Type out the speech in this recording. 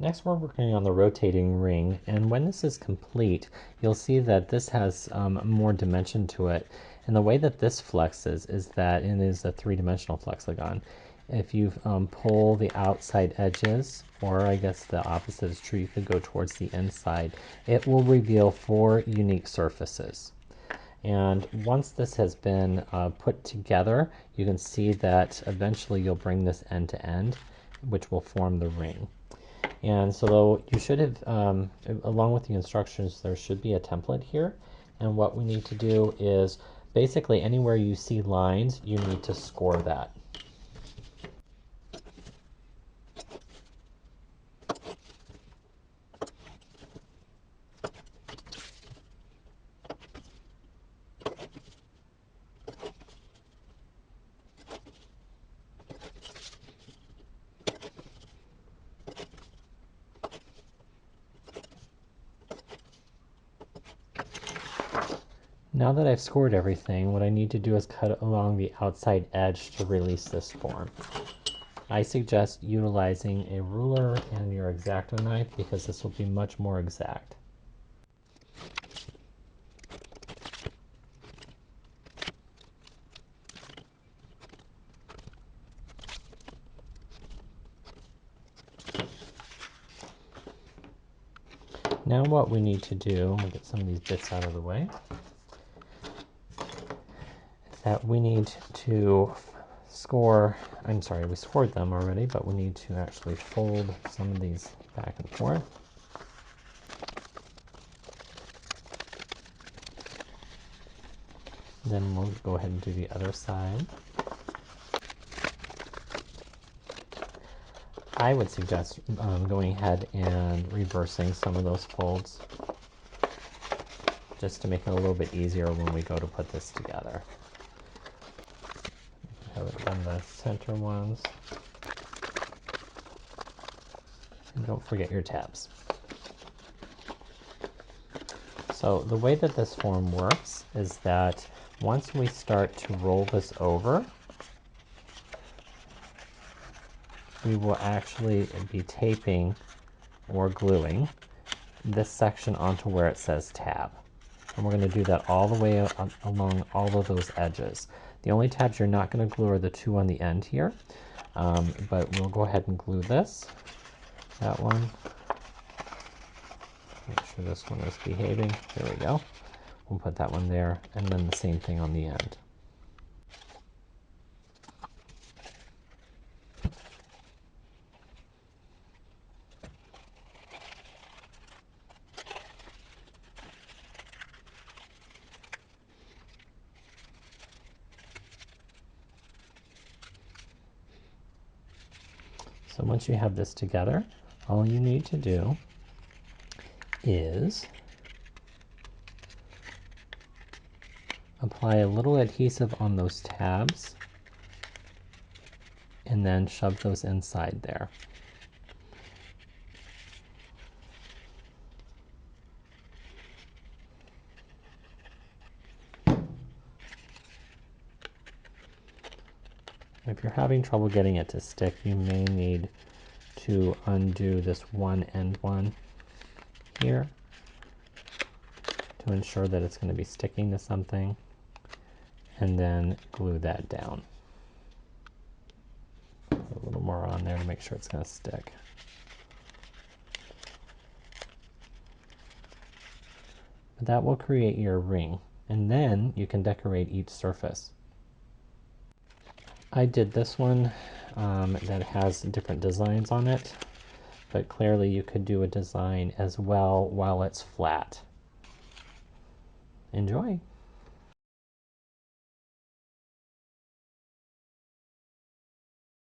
Next we're working on the rotating ring, and when this is complete you'll see that this has more dimension to it, and the way that this flexes is that it is a three-dimensional flexagon. If you pull the outside edges, or I guess the opposite is true, you could go towards the inside, it will reveal 4 unique surfaces. And once this has been put together, you can see that eventually you'll bring this end to end, which will form the ring. And so you should have, along with the instructions, there should be a template here. And what we need to do is basically anywhere you see lines, you need to score that. Now that I've scored everything, what I need to do is cut along the outside edge to release this form. I suggest utilizing a ruler and your X-Acto knife because this will be much more exact. Now what we need to do, we'll get some of these bits out of the way, is that we need to score, I'm sorry, we scored them already, but we need to actually fold some of these back and forth. Then we'll go ahead and do the other side. I would suggest going ahead and reversing some of those folds just to make it a little bit easier when we go to put this together. Have it on the center ones. And don't forget your tabs. So the way that this form works is that once we start to roll this over, we will actually be taping or gluing this section onto where it says tab. And we're going to do that all the way along all of those edges. The only tabs you're not going to glue are the 2 on the end here, but we'll go ahead and glue this, that one. Make sure this one is behaving. There we go. We'll put that one there, and then the same thing on the end. So once you have this together, all you need to do is apply a little adhesive on those tabs and then shove those inside there. If you're having trouble getting it to stick, you may need to undo this one end one here to ensure that it's going to be sticking to something, and then glue that down. Put a little more on there to make sure it's going to stick. But that will create your ring, and then you can decorate each surface. I did this one that has different designs on it, but clearly you could do a design as well while it's flat. Enjoy!